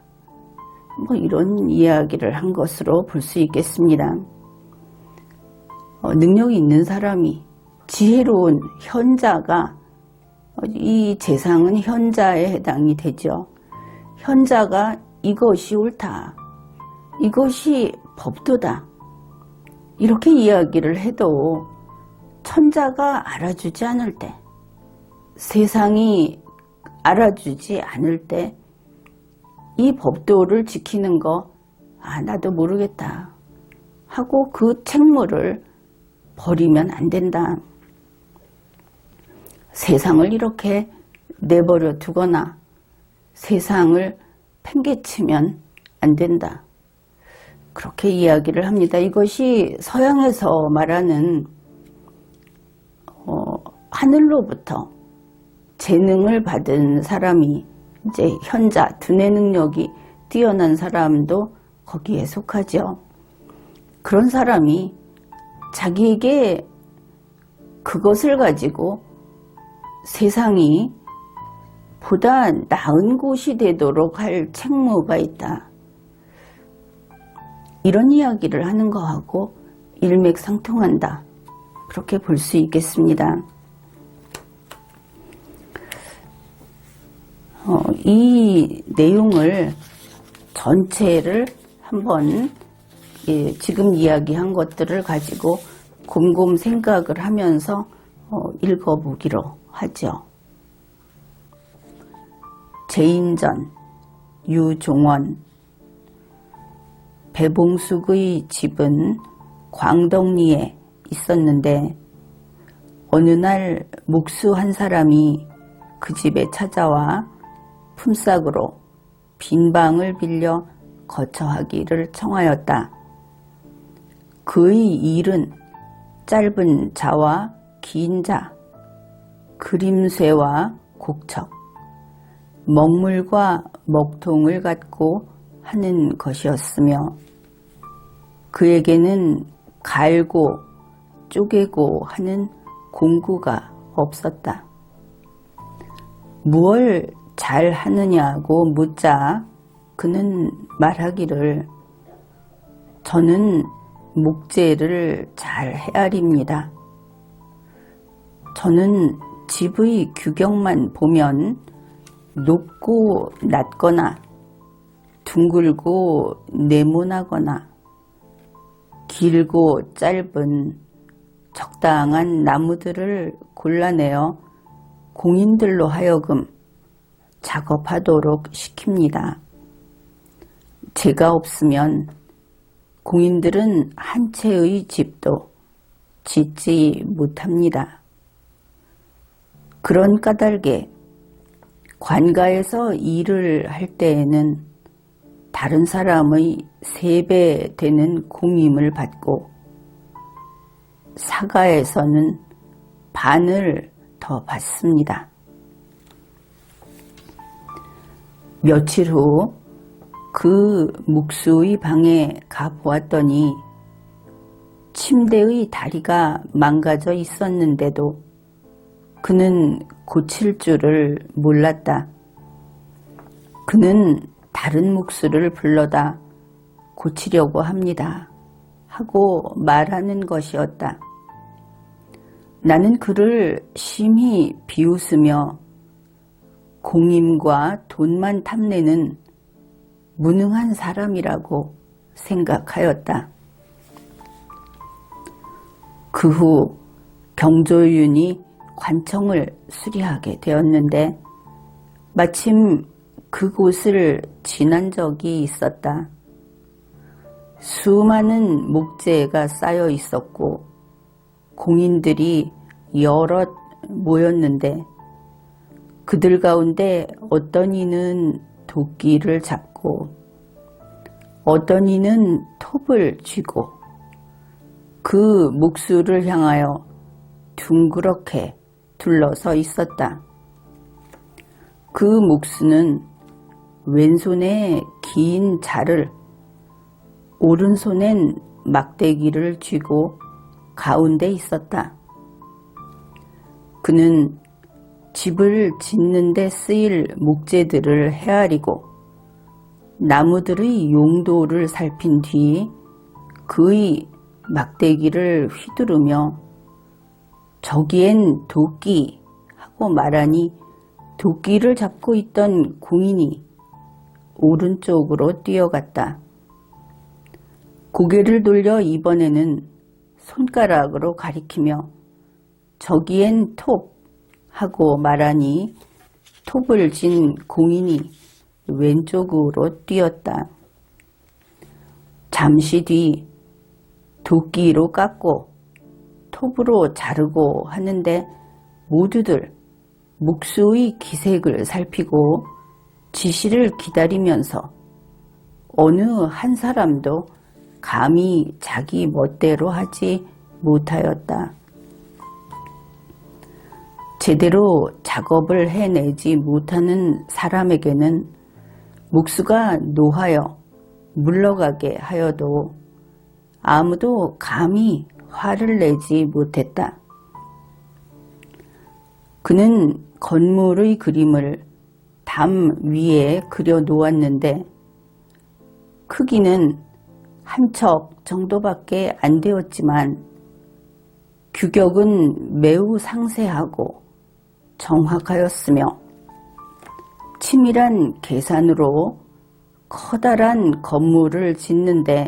뭐 이런 이야기를 한 것으로 볼 수 있겠습니다. 능력이 있는 사람이 지혜로운 현자가 이 재상은 현자에 해당이 되죠. 현자가 이것이 옳다. 이것이 법도다. 이렇게 이야기를 해도 천자가 알아주지 않을 때 세상이 알아주지 않을 때 이 법도를 지키는 거 나도 모르겠다 하고 그 책무를 버리면 안 된다. 세상을 이렇게 내버려 두거나 세상을 팽개치면 안 된다. 그렇게 이야기를 합니다. 이것이 서양에서 말하는 하늘로부터 재능을 받은 사람이 이제 현자, 두뇌 능력이 뛰어난 사람도 거기에 속하죠. 그런 사람이 자기에게 그것을 가지고 세상이 보다 나은 곳이 되도록 할 책무가 있다. 이런 이야기를 하는 거하고 일맥상통한다. 그렇게 볼 수 있겠습니다. 이 내용을 전체를 한번 지금 이야기한 것들을 가지고 곰곰 생각을 하면서 읽어보기로 하죠. 제인전, 유종원. 배봉숙의 집은 광덕리에 있었는데 어느 날 묵수 한 사람이 그 집에 찾아와 품삯으로 빈 방을 빌려 거처하기를 청하였다. 그의 일은 짧은 자와 긴 자, 그림쇠와 곡척, 먹물과 먹통을 갖고 하는 것이었으며 그에게는 갈고 쪼개고 하는 공구가 없었다. 무얼 잘 하느냐고 묻자 그는 말하기를 저는 목재를 잘 헤아립니다. 저는 집의 규격만 보면 높고 낮거나 둥글고 네모나거나 길고 짧은 적당한 나무들을 골라내어 공인들로 하여금 작업하도록 시킵니다. 제가 없으면 공인들은 한 채의 집도 짓지 못합니다. 그런 까닭에 관가에서 일을 할 때에는 다른 사람의 3배 되는 공임을 받고 사가에서는 반을 더 받습니다. 며칠 후 그 묵수의 방에 가보았더니 침대의 다리가 망가져 있었는데도 그는 고칠 줄을 몰랐다. 그는 다른 묵수를 불러다 고치려고 합니다. 하고 말하는 것이었다. 나는 그를 심히 비웃으며 공임과 돈만 탐내는 무능한 사람이라고 생각하였다. 그 후 경조윤이 관청을 수리하게 되었는데 마침 그곳을 지난 적이 있었다. 수많은 목재가 쌓여 있었고 공인들이 여럿 모였는데 그들 가운데 어떤 이는 도끼를 잡고 어떤 이는 톱을 쥐고 그 묵수를 향하여 둥그렇게 둘러서 있었다. 그 묵수는 왼손에 긴 자를, 오른손엔 막대기를 쥐고 가운데 있었다. 그는 집을 짓는 데 쓰일 목재들을 헤아리고 나무들의 용도를 살핀 뒤 그의 막대기를 휘두르며 저기엔 도끼 하고 말하니 도끼를 잡고 있던 공인이 오른쪽으로 뛰어갔다. 고개를 돌려 이번에는 손가락으로 가리키며 저기엔 톱 하고 말하니 톱을 진 공인이 왼쪽으로 뛰었다. 잠시 뒤 도끼로 깎고 톱으로 자르고 하는데 모두들 묵수의 기색을 살피고 지시를 기다리면서 어느 한 사람도 감히 자기 멋대로 하지 못하였다. 제대로 작업을 해내지 못하는 사람에게는 목수가 노하여 물러가게 하여도 아무도 감히 화를 내지 못했다. 그는 건물의 그림을 담 위에 그려 놓았는데 크기는 한 척 정도밖에 안 되었지만 규격은 매우 상세하고 정확하였으며 치밀한 계산으로 커다란 건물을 짓는데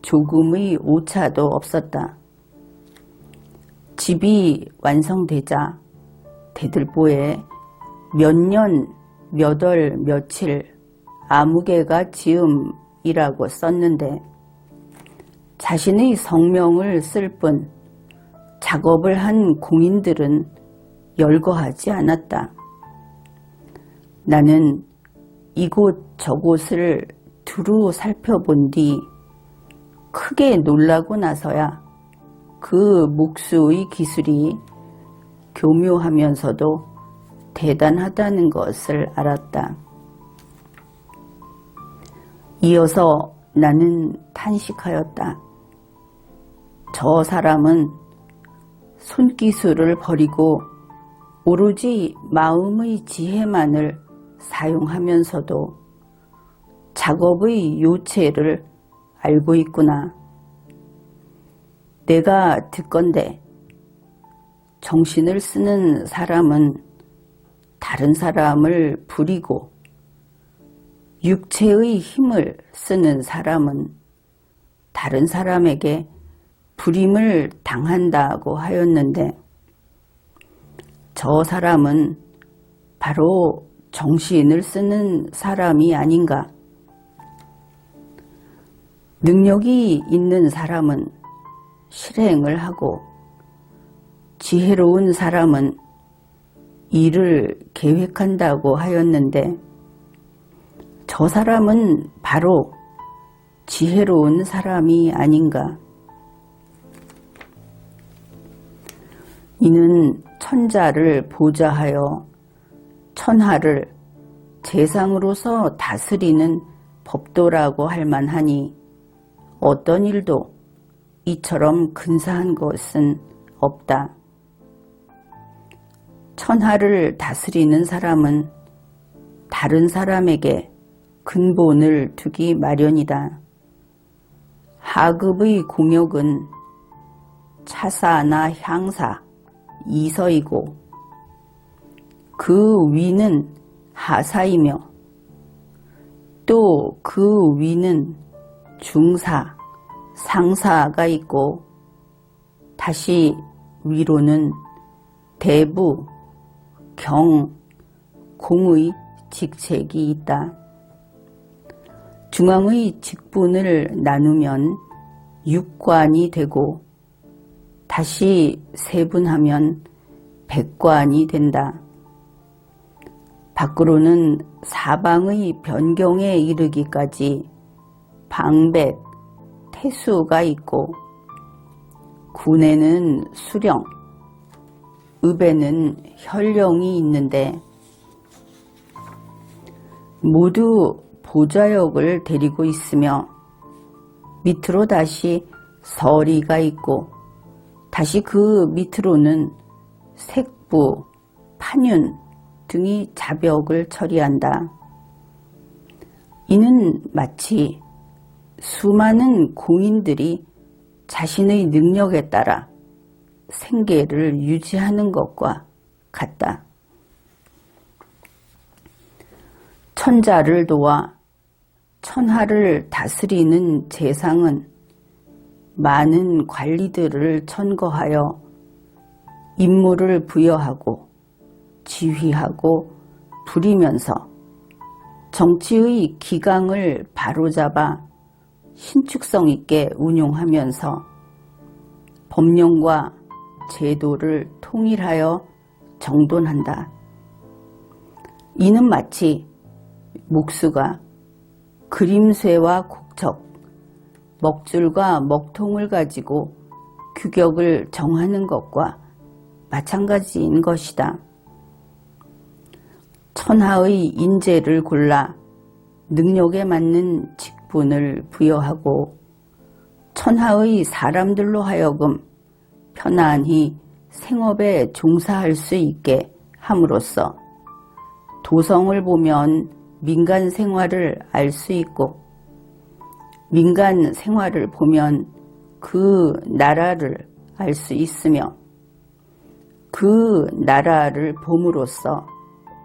조금의 오차도 없었다. 집이 완성되자 대들보에 몇 년, 몇 월, 며칠 아무개가 지음이라고 썼는데 자신의 성명을 쓸 뿐 작업을 한 공인들은 열거하지 않았다. 나는 이곳 저곳을 두루 살펴본 뒤 크게 놀라고 나서야 그 목수의 기술이 교묘하면서도 대단하다는 것을 알았다. 이어서 나는 탄식하였다. 저 사람은 손기술을 버리고 오로지 마음의 지혜만을 사용하면서도 작업의 요체를 알고 있구나. 내가 듣건대 정신을 쓰는 사람은 다른 사람을 부리고 육체의 힘을 쓰는 사람은 다른 사람에게 부림을 당한다고 하였는데 저 사람은 바로 정신을 쓰는 사람이 아닌가. 능력이 있는 사람은 실행을 하고 지혜로운 사람은 일을 계획한다고 하였는데 저 사람은 바로 지혜로운 사람이 아닌가. 이는 천자를 보좌하여 천하를 재상으로서 다스리는 법도라고 할 만하니 어떤 일도 이처럼 근사한 것은 없다. 천하를 다스리는 사람은 다른 사람에게 근본을 두기 마련이다. 하급의 공역은 차사나 향사, 이서이고 그 위는 하사이며 또 그 위는 중사, 상사가 있고 다시 위로는 대부, 경, 공의 직책이 있다. 중앙의 직분을 나누면 육관이 되고 다시 세분하면 백관이 된다. 밖으로는 사방의 변경에 이르기까지 방백, 태수가 있고 군에는 수령, 읍에는 혈령이 있는데 모두 보좌역을 데리고 있으며 밑으로 다시 서리가 있고 다시 그 밑으로는 색부, 판윤 등이 자벽을 처리한다. 이는 마치 수많은 공인들이 자신의 능력에 따라 생계를 유지하는 것과 같다. 천자를 도와 천하를 다스리는 재상은 많은 관리들을 천거하여 임무를 부여하고 지휘하고 부리면서 정치의 기강을 바로잡아 신축성 있게 운용하면서 법령과 제도를 통일하여 정돈한다. 이는 마치 목수가 그림쇠와 곡척, 먹줄과 먹통을 가지고 규격을 정하는 것과 마찬가지인 것이다. 천하의 인재를 골라 능력에 맞는 직분을 부여하고 천하의 사람들로 하여금 편안히 생업에 종사할 수 있게 함으로써 도성을 보면 민간 생활을 알 수 있고 민간 생활을 보면 그 나라를 알 수 있으며 그 나라를 봄으로써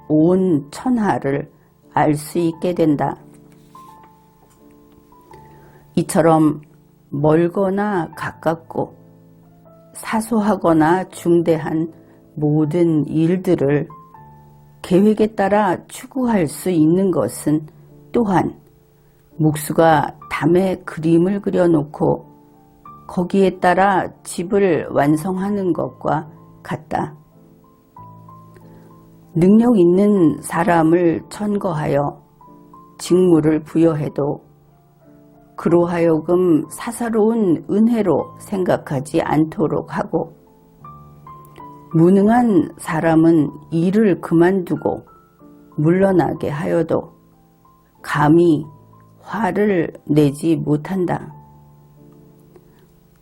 온 천하를 알 수 있게 된다. 이처럼 멀거나 가깝고 사소하거나 중대한 모든 일들을 계획에 따라 추구할 수 있는 것은 또한 목수가 담에 그림을 그려놓고 거기에 따라 집을 완성하는 것과 같다. 능력 있는 사람을 천거하여 직무를 부여해도 그로 하여금 사사로운 은혜로 생각하지 않도록 하고 무능한 사람은 일을 그만두고 물러나게 하여도 감히 화를 내지 못한다.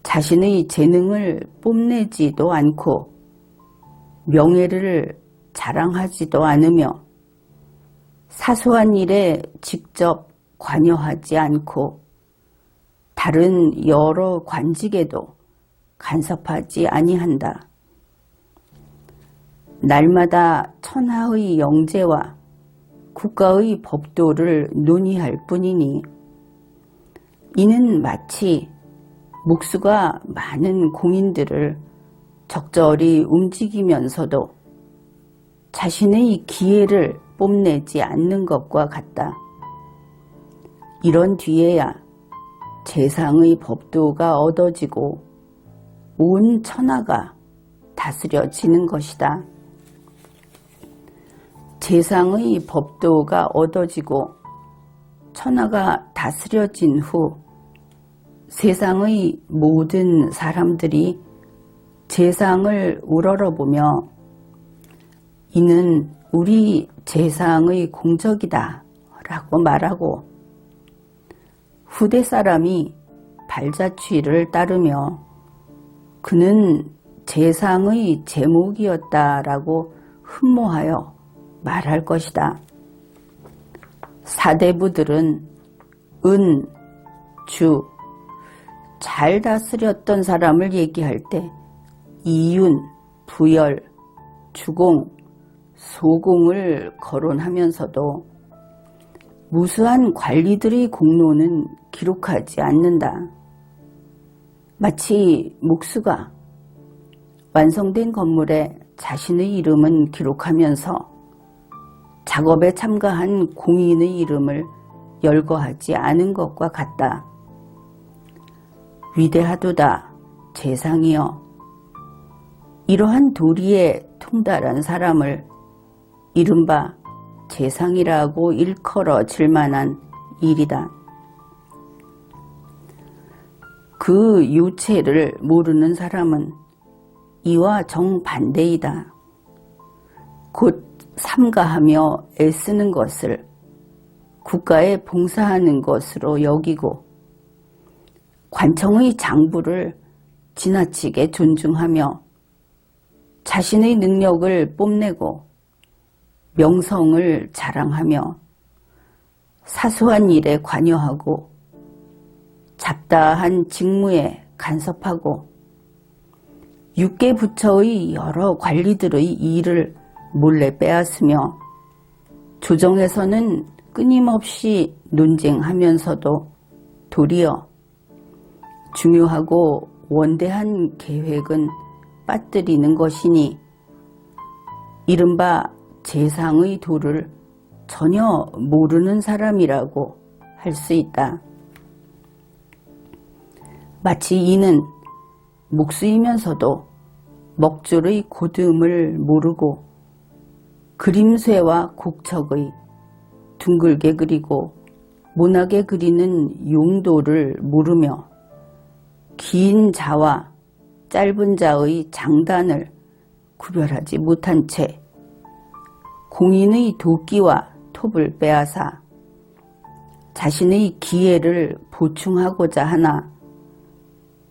자신의 재능을 뽐내지도 않고 명예를 자랑하지도 않으며 사소한 일에 직접 관여하지 않고 다른 여러 관직에도 간섭하지 아니한다. 날마다 천하의 영제와 국가의 법도를 논의할 뿐이니 이는 마치 목수가 많은 공인들을 적절히 움직이면서도 자신의 기회를 뽐내지 않는 것과 같다. 이런 뒤에야 재상의 법도가 얻어지고 온 천하가 다스려지는 것이다. 재상의 법도가 얻어지고 천하가 다스려진 후 세상의 모든 사람들이 재상을 우러러보며 이는 우리 재상의 공적이다 라고 말하고 후대 사람이 발자취를 따르며 그는 재상의 제목이었다라고 흠모하여 말할 것이다. 사대부들은 은, 주, 잘 다스렸던 사람을 얘기할 때 이윤, 부열, 주공, 소공을 거론하면서도 무수한 관리들의 공로는 기록하지 않는다. 마치 목수가 완성된 건물에 자신의 이름은 기록하면서 작업에 참가한 공인의 이름을 열거하지 않은 것과 같다. 위대하도다 재상이여. 이러한 도리에 통달한 사람을 이른바 재상이라고 일컬어질 만한 일이다. 그 요체를 모르는 사람은 이와 정반대이다. 곧 삼가하며 애쓰는 것을 국가에 봉사하는 것으로 여기고 관청의 장부를 지나치게 존중하며 자신의 능력을 뽐내고 명성을 자랑하며 사소한 일에 관여하고 잡다한 직무에 간섭하고 육계 부처의 여러 관리들의 일을 몰래 빼앗으며 조정에서는 끊임없이 논쟁하면서도 도리어 중요하고 원대한 계획은 빠뜨리는 것이니 이른바 재상의 도를 전혀 모르는 사람이라고 할 수 있다. 마치 이는 목수이면서도 먹줄의 고듬을 모르고 그림쇠와 곡척의 둥글게 그리고 모나게 그리는 용도를 모르며 긴 자와 짧은 자의 장단을 구별하지 못한 채 공인의 도끼와 톱을 빼앗아 자신의 기회를 보충하고자 하나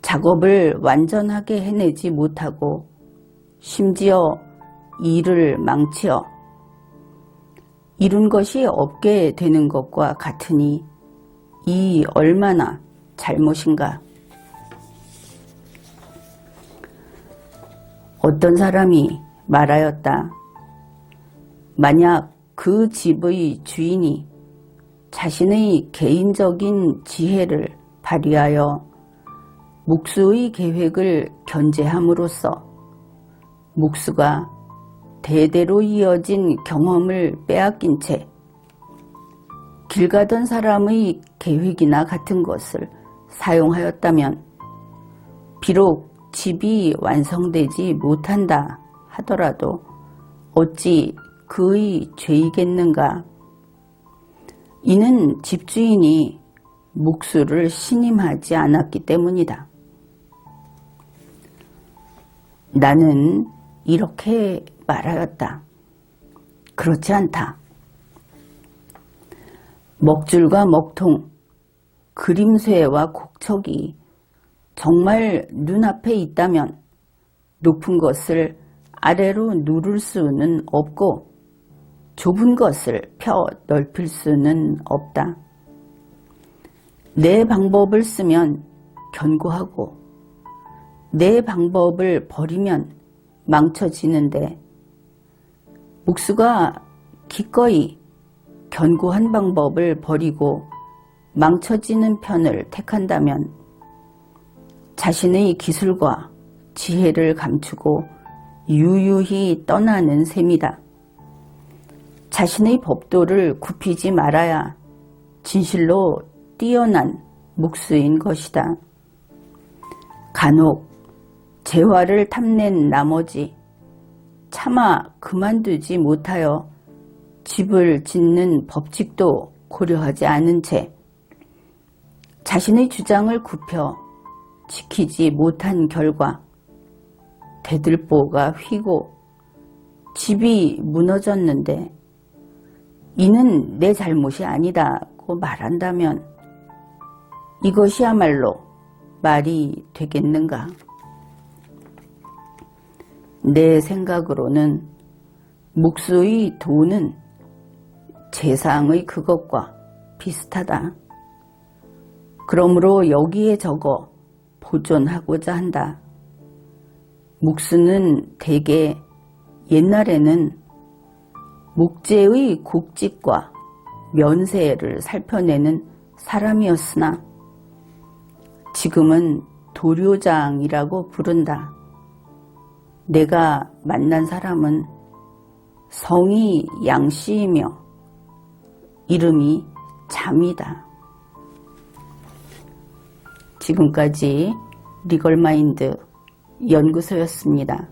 작업을 완전하게 해내지 못하고 심지어 일을 망치어 이룬 것이 없게 되는 것과 같으니 이 얼마나 잘못인가. 어떤 사람이 말하였다. 만약 그 집의 주인이 자신의 개인적인 지혜를 발휘하여 목수의 계획을 견제함으로써 목수가 대대로 이어진 경험을 빼앗긴 채 길 가던 사람의 계획이나 같은 것을 사용하였다면 비록 집이 완성되지 못한다 하더라도 어찌 그의 죄이겠는가. 이는 집주인이 목수를 신임하지 않았기 때문이다. 나는 이렇게 말하였다. 그렇지 않다. 먹줄과 먹통, 그림쇠와 곡척이 정말 눈앞에 있다면 높은 것을 아래로 누를 수는 없고 좁은 것을 펴 넓힐 수는 없다. 내 방법을 쓰면 견고하고 내 방법을 버리면 망쳐지는데 목수가 기꺼이 견고한 방법을 버리고 망쳐지는 편을 택한다면 자신의 기술과 지혜를 감추고 유유히 떠나는 셈이다. 자신의 법도를 굽히지 말아야 진실로 뛰어난 목수인 것이다. 간혹 재화를 탐낸 나머지 차마 그만두지 못하여 집을 짓는 법칙도 고려하지 않은 채 자신의 주장을 굽혀 지키지 못한 결과 대들보가 휘고 집이 무너졌는데 이는 내 잘못이 아니다고 말한다면 이것이야말로 말이 되겠는가? 내 생각으로는 목수의 도는 재상의 그것과 비슷하다. 그러므로 여기에 적어 보존하고자 한다. 목수는 대개 옛날에는 목재의 곡직과 면세를 살펴내는 사람이었으나 지금은 도료장이라고 부른다. 내가 만난 사람은 성이 양씨이며 이름이 잠이다. 지금까지 리걸마인드 연구소였습니다.